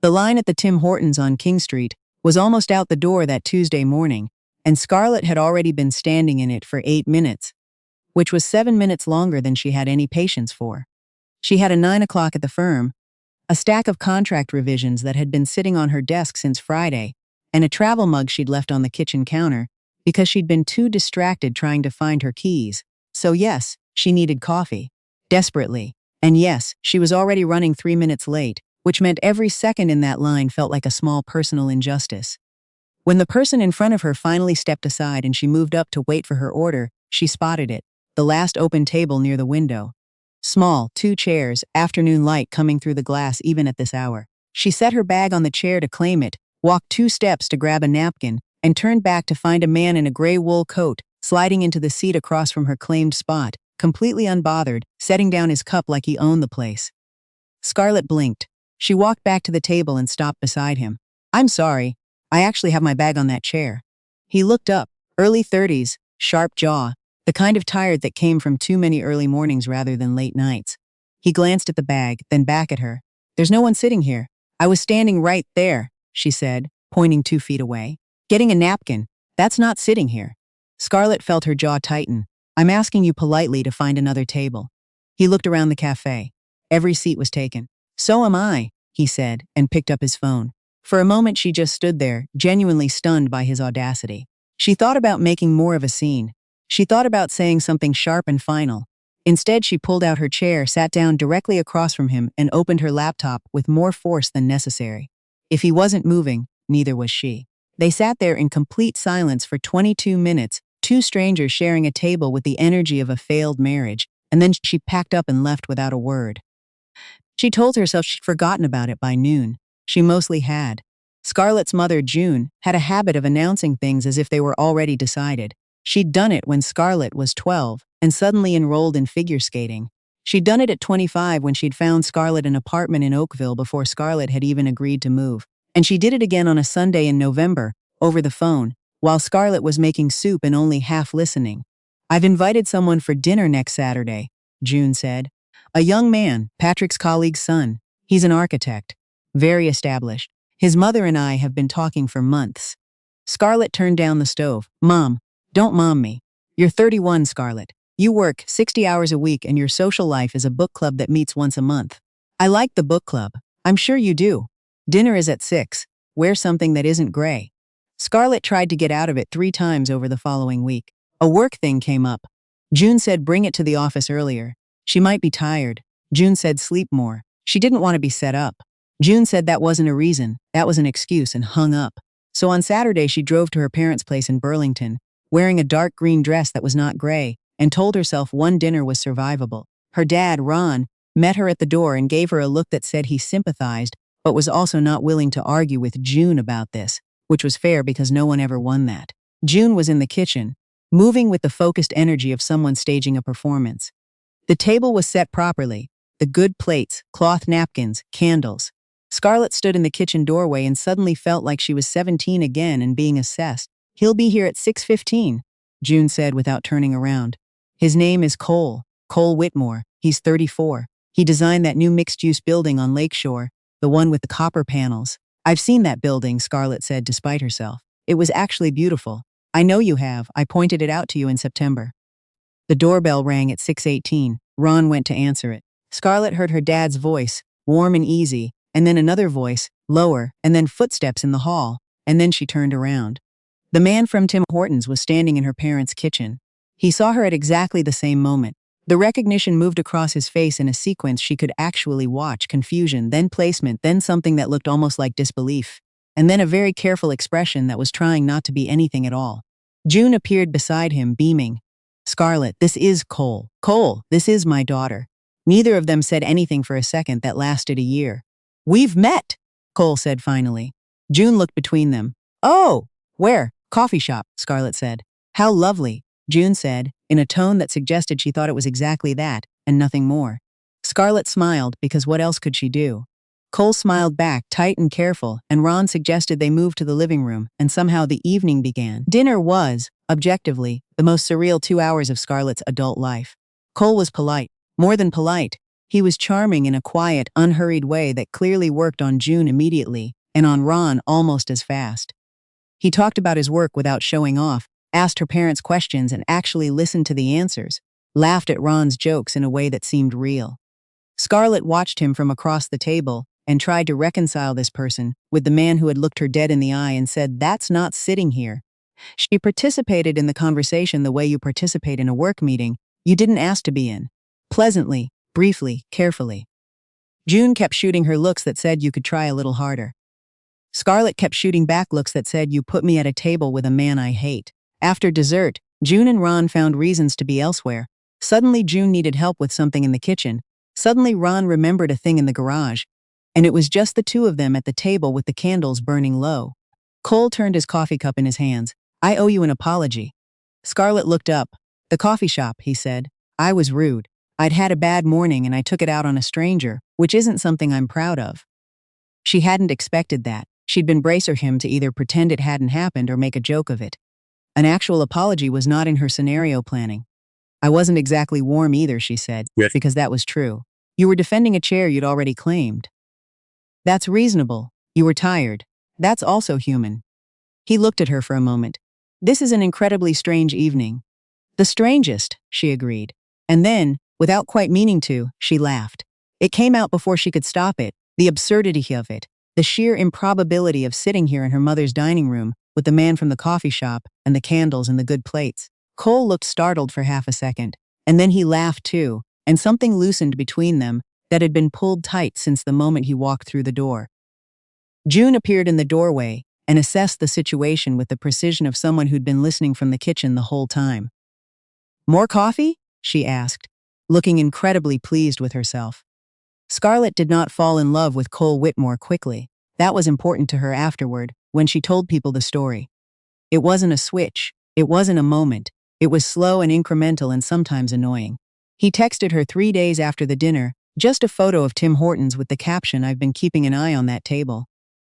The line at the Tim Hortons on King Street was almost out the door that Tuesday morning, and Scarlett had already been standing in it for 8 minutes, which was 7 minutes longer than she had any patience for. She had a 9 o'clock at the firm, a stack of contract revisions that had been sitting on her desk since Friday, and a travel mug she'd left on the kitchen counter because she'd been too distracted trying to find her keys. So yes, she needed coffee. Desperately. And yes, she was already running 3 minutes late, which meant every second in that line felt like a small personal injustice. When the person in front of her finally stepped aside and she moved up to wait for her order, she spotted it, the last open table near the window. Small, 2 chairs, afternoon light coming through the glass even at this hour. She set her bag on the chair to claim it, walked 2 steps to grab a napkin, and turned back to find a man in a gray wool coat sliding into the seat across from her claimed spot, completely unbothered, setting down his cup like he owned the place. Scarlett blinked. She walked back to the table and stopped beside him. "I'm sorry. I actually have my bag on that chair." He looked up, early 30s, sharp jaw, the kind of tired that came from too many early mornings rather than late nights. He glanced at the bag, then back at her. "There's no one sitting here. I was standing right there," she said, pointing 2 feet away. "Getting a napkin. That's not sitting here." Scarlett felt her jaw tighten. "I'm asking you politely to find another table." He looked around the cafe. Every seat was taken. "So am I," he said, and picked up his phone. For a moment she just stood there, genuinely stunned by his audacity. She thought about making more of a scene. She thought about saying something sharp and final. Instead, she pulled out her chair, sat down directly across from him, and opened her laptop with more force than necessary. If he wasn't moving, neither was she. They sat there in complete silence for 22 minutes, 2 strangers sharing a table with the energy of a failed marriage, and then she packed up and left without a word. She told herself she'd forgotten about it by noon. She mostly had. Scarlett's mother, June, had a habit of announcing things as if they were already decided. She'd done it when Scarlett was 12 and suddenly enrolled in figure skating. She'd done it at 25 when she'd found Scarlett an apartment in Oakville before Scarlett had even agreed to move. And she did it again on a Sunday in November, over the phone, while Scarlett was making soup and only half listening. "I've invited someone for dinner next Saturday," June said. "A young man, Patrick's colleague's son. He's an architect. Very established. His mother and I have been talking for months." Scarlett turned down the stove. "Mom, don't mom me. You're 31, Scarlett. You work 60 hours a week and your social life is a book club that meets once a month. I like the book club. I'm sure you do. Dinner is at 6. Wear something that isn't gray." Scarlett tried to get out of it 3 times over the following week. A work thing came up. June said bring it to the office earlier. She might be tired. June said sleep more. She didn't want to be set up. June said that wasn't a reason, that was an excuse, and hung up. So on Saturday she drove to her parents' place in Burlington, wearing a dark green dress that was not gray, and told herself one dinner was survivable. Her dad, Ron, met her at the door and gave her a look that said he sympathized, but was also not willing to argue with June about this, which was fair because no one ever won that. June was in the kitchen, moving with the focused energy of someone staging a performance. The table was set properly, the good plates, cloth napkins, candles. Scarlett stood in the kitchen doorway and suddenly felt like she was 17 again and being assessed. "He'll be here at 6:15, June said without turning around. "His name is Cole Whitmore. He's 34. He designed that new mixed-use building on Lakeshore, the one with the copper panels." "I've seen that building," Scarlett said despite herself. "It was actually beautiful." "I know you have. I pointed it out to you in September." The doorbell rang at 6:18. Ron went to answer it. Scarlett heard her dad's voice, warm and easy, and then another voice, lower, and then footsteps in the hall, and then she turned around. The man from Tim Hortons was standing in her parents' kitchen. He saw her at exactly the same moment. The recognition moved across his face in a sequence she could actually watch: confusion, then placement, then something that looked almost like disbelief, and then a very careful expression that was trying not to be anything at all. June appeared beside him, beaming. "Scarlett, this is Cole. Cole, this is my daughter." Neither of them said anything for a second that lasted a year. "We've met," Cole said finally. June looked between them. "Oh, where?" "Coffee shop," Scarlett said. "How lovely," June said, in a tone that suggested she thought it was exactly that, and nothing more. Scarlett smiled, because what else could she do? Cole smiled back, tight and careful, and Ron suggested they move to the living room, and somehow the evening began. Dinner was, objectively, the most surreal 2 hours of Scarlett's adult life. Cole was polite. More than polite. He was charming in a quiet, unhurried way that clearly worked on June immediately, and on Ron almost as fast. He talked about his work without showing off, asked her parents questions and actually listened to the answers, laughed at Ron's jokes in a way that seemed real. Scarlett watched him from across the table and tried to reconcile this person with the man who had looked her dead in the eye and said, "That's not sitting here." She participated in the conversation the way you participate in a work meeting you didn't ask to be in. Pleasantly, briefly, carefully. June kept shooting her looks that said you could try a little harder. Scarlett kept shooting back looks that said you put me at a table with a man I hate. After dessert, June and Ron found reasons to be elsewhere. Suddenly June needed help with something in the kitchen. Suddenly Ron remembered a thing in the garage. And it was just the two of them at the table with the candles burning low. Cole turned his coffee cup in his hands. "I owe you an apology." Scarlett looked up. "The coffee shop," he said. "I was rude. I'd had a bad morning and I took it out on a stranger, which isn't something I'm proud of." She hadn't expected that. She'd been bracing him to either pretend it hadn't happened or make a joke of it. An actual apology was not in her scenario planning. "I wasn't exactly warm either," she said, Yes. because that was true. "You were defending a chair you'd already claimed." "That's reasonable. You were tired. That's also human." He looked at her for a moment. "This is an incredibly strange evening." "The strangest," she agreed. And then, without quite meaning to, she laughed. It came out before she could stop it, the absurdity of it, the sheer improbability of sitting here in her mother's dining room with the man from the coffee shop and the candles and the good plates. Cole looked startled for half a second, and then he laughed too, and something loosened between them that had been pulled tight since the moment he walked through the door. June appeared in the doorway and assessed the situation with the precision of someone who'd been listening from the kitchen the whole time. "More coffee?" she asked, looking incredibly pleased with herself. Scarlett did not fall in love with Cole Whitmore quickly. That was important to her afterward, when she told people the story. It wasn't a switch. It wasn't a moment. It was slow and incremental and sometimes annoying. He texted her 3 days after the dinner, just a photo of Tim Hortons with the caption, "I've been keeping an eye on that table."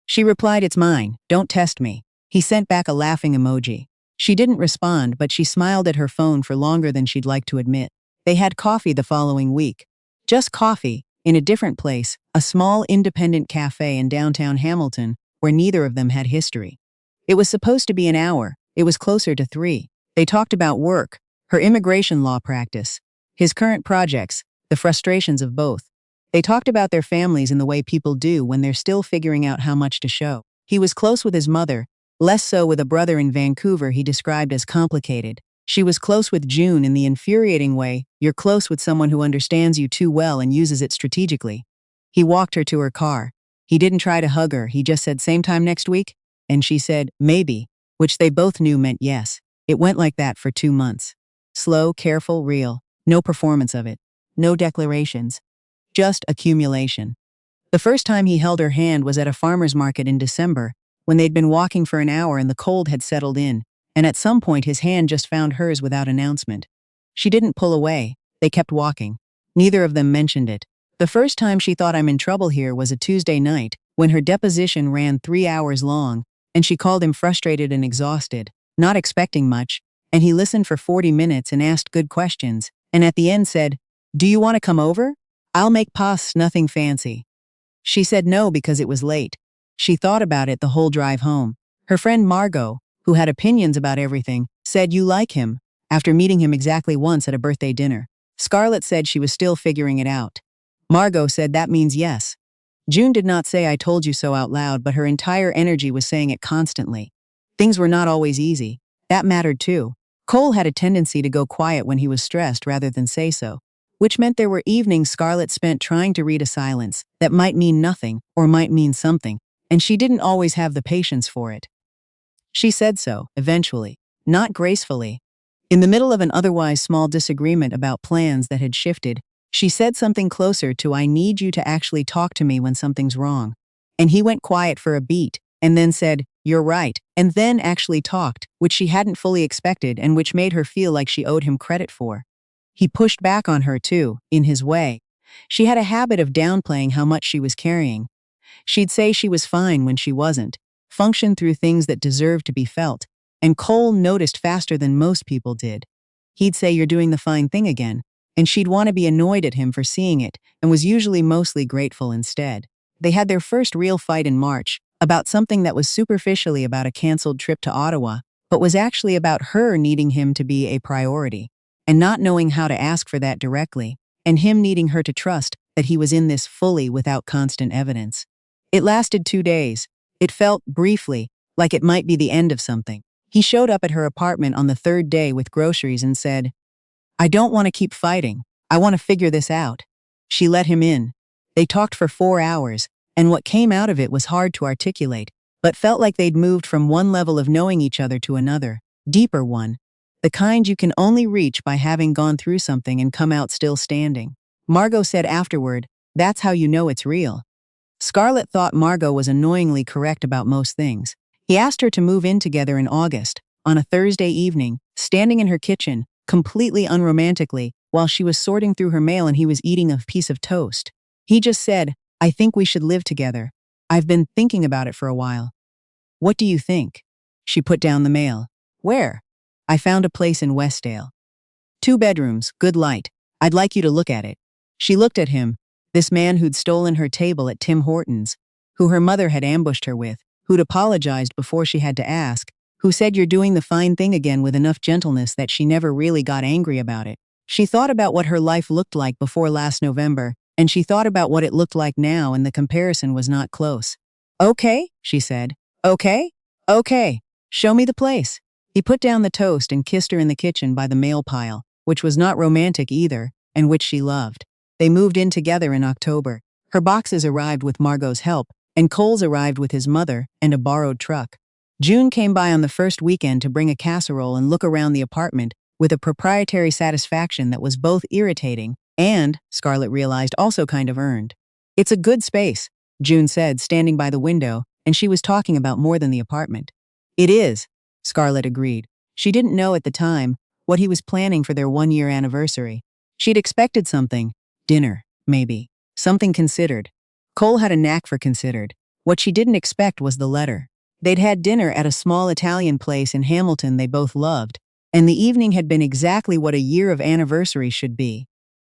She replied, "It's mine, don't test me." He sent back a laughing emoji. She didn't respond, but she smiled at her phone for longer than she'd like to admit. They had coffee the following week. Just coffee, in a different place, a small independent cafe in downtown Hamilton, where neither of them had history. It was supposed to be an hour. It was closer to 3. They talked about work, her immigration law practice, his current projects, the frustrations of both. They talked about their families in the way people do when they're still figuring out how much to show. He was close with his mother, less so with a brother in Vancouver he described as complicated. She was close with June in the infuriating way you're close with someone who understands you too well and uses it strategically. He walked her to her car. He didn't try to hug her, he just said, "Same time next week?" And she said, "Maybe," which they both knew meant yes. It went like that for 2 months. Slow, careful, real. No performance of it. No declarations. Just accumulation. The first time he held her hand was at a farmer's market in December, when they'd been walking for an hour and the cold had settled in, and at some point his hand just found hers without announcement. She didn't pull away. They kept walking. Neither of them mentioned it. The first time she thought, "I'm in trouble here," was a Tuesday night, when her deposition ran 3 hours long, and she called him frustrated and exhausted, not expecting much, and he listened for 40 minutes and asked good questions, and at the end said, "Do you want to come over? I'll make pas, nothing fancy." She said no because it was late. She thought about it the whole drive home. Her friend Margot, who had opinions about everything, said, "You like him," after meeting him exactly once at a birthday dinner. Scarlett said she was still figuring it out. Margot said that means yes. June did not say "I told you so" out loud, but her entire energy was saying it constantly. Things were not always easy. That mattered too. Cole had a tendency to go quiet when he was stressed rather than say so, which meant there were evenings Scarlett spent trying to read a silence that might mean nothing or might mean something, and she didn't always have the patience for it. She said so, eventually, not gracefully. In the middle of an otherwise small disagreement about plans that had shifted, she said something closer to "I need you to actually talk to me when something's wrong." And he went quiet for a beat, and then said, "You're right," and then actually talked, which she hadn't fully expected and which made her feel like she owed him credit for. He pushed back on her too, in his way. She had a habit of downplaying how much she was carrying. She'd say she was fine when she wasn't, function through things that deserved to be felt, and Cole noticed faster than most people did. He'd say, "You're doing the fine thing again," and she'd want to be annoyed at him for seeing it, and was usually mostly grateful instead. They had their first real fight in March, about something that was superficially about a canceled trip to Ottawa, but was actually about her needing him to be a priority, and not knowing how to ask for that directly, and him needing her to trust that he was in this fully without constant evidence. It lasted 2 days. It felt, briefly, like it might be the end of something. He showed up at her apartment on the third day with groceries and said, "I don't want to keep fighting. I want to figure this out." She let him in. They talked for 4 hours, and what came out of it was hard to articulate, but felt like they'd moved from one level of knowing each other to another, deeper one. The kind you can only reach by having gone through something and come out still standing. Margot said afterward, "That's how you know it's real." Scarlett thought Margot was annoyingly correct about most things. He asked her to move in together in August, on a Thursday evening, standing in her kitchen, completely unromantically, while she was sorting through her mail and he was eating a piece of toast. He just said, "I think we should live together. I've been thinking about it for a while." "What do you think?" She put down the mail. "Where?" "I found a place in Westdale. 2 bedrooms, good light. I'd like you to look at it." She looked at him, this man who'd stolen her table at Tim Hortons, who her mother had ambushed her with, who'd apologized before she had to ask, who said you're doing the fine thing again with enough gentleness that she never really got angry about it. She thought about what her life looked like before last November, and she thought about what it looked like now, and the comparison was not close. "Okay," she said. "Okay? Okay. Show me the place." He put down the toast and kissed her in the kitchen by the mail pile, which was not romantic either, and which she loved. They moved in together in October. Her boxes arrived with Margot's help, and Cole's arrived with his mother and a borrowed truck. June came by on the first weekend to bring a casserole and look around the apartment with a proprietary satisfaction that was both irritating and, Scarlett realized, also kind of earned. "It's a good space," June said, standing by the window, and she was talking about more than the apartment. "It is," Scarlett agreed. She didn't know at the time what he was planning for their 1-year anniversary. She'd expected something. Dinner, maybe. Something considered. Cole had a knack for considered. What she didn't expect was the letter. They'd had dinner at a small Italian place in Hamilton they both loved, and the evening had been exactly what a year of anniversary should be.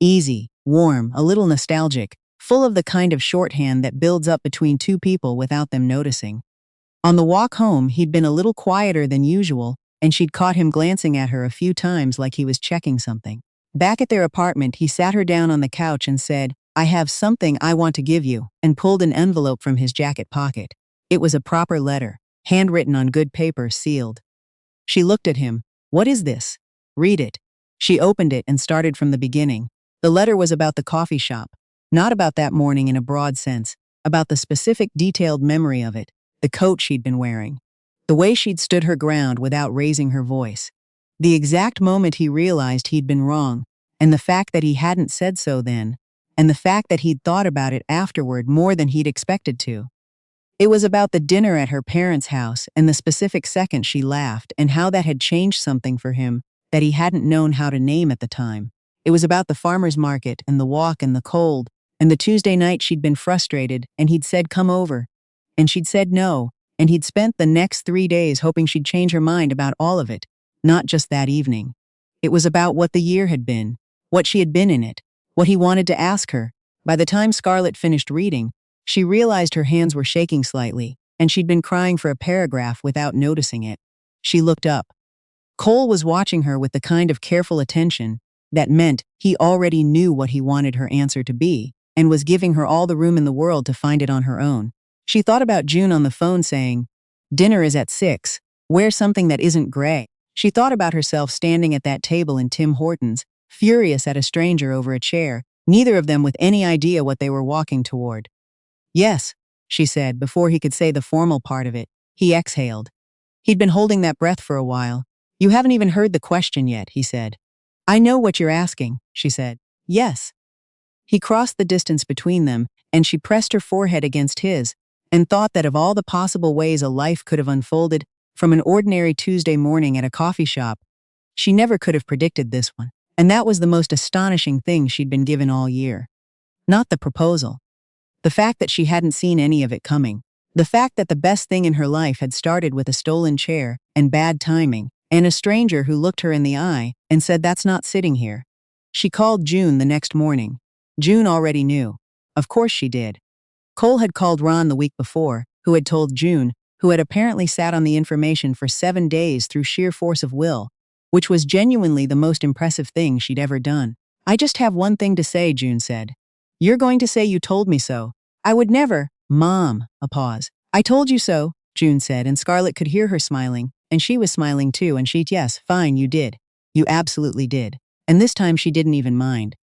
Easy, warm, a little nostalgic, full of the kind of shorthand that builds up between two people without them noticing. On the walk home, he'd been a little quieter than usual, and she'd caught him glancing at her a few times like he was checking something. Back at their apartment, he sat her down on the couch and said, "I have something I want to give you," and pulled an envelope from his jacket pocket. It was a proper letter, handwritten on good paper, sealed. She looked at him. "What is this?" "Read it." She opened it and started from the beginning. The letter was about the coffee shop. Not about that morning in a broad sense, about the specific detailed memory of it, the coat she'd been wearing, the way she'd stood her ground without raising her voice, the exact moment he realized he'd been wrong, and the fact that he hadn't said so then, and the fact that he'd thought about it afterward more than he'd expected to. It was about the dinner at her parents' house and the specific second she laughed and how that had changed something for him that he hadn't known how to name at the time. It was about the farmer's market and the walk and the cold, and the Tuesday night she'd been frustrated and he'd said come over, and she'd said no, and he'd spent the next 3 days hoping she'd change her mind about all of it, not just that evening. It was about what the year had been, what she had been in it, what he wanted to ask her. By the time Scarlett finished reading, she realized her hands were shaking slightly, and she'd been crying for a paragraph without noticing it. She looked up. Cole was watching her with the kind of careful attention that meant he already knew what he wanted her answer to be, and was giving her all the room in the world to find it on her own. She thought about June on the phone saying, "Dinner is at 6. Wear something that isn't gray." She thought about herself standing at that table in Tim Hortons, furious at a stranger over a chair, neither of them with any idea what they were walking toward. "Yes," she said before he could say the formal part of it. He exhaled. He'd been holding that breath for a while. "You haven't even heard the question yet," he said. "I know what you're asking," she said. "Yes." He crossed the distance between them, and she pressed her forehead against his, and thought that of all the possible ways a life could have unfolded from an ordinary Tuesday morning at a coffee shop, she never could have predicted this one. And that was the most astonishing thing she'd been given all year. Not the proposal. The fact that she hadn't seen any of it coming. The fact that the best thing in her life had started with a stolen chair and bad timing, and a stranger who looked her in the eye and said, "That's not sitting here." She called June the next morning. June already knew. Of course she did. Cole had called Ron the week before, who had told June, who had apparently sat on the information for 7 days through sheer force of will, which was genuinely the most impressive thing she'd ever done. I just have one thing to say, June said. You're going to say you told me so. I would never. Mom, a pause. I told you so, June said, and Scarlett could hear her smiling, and she was smiling too, and yes, fine, you did. You absolutely did. And this time she didn't even mind.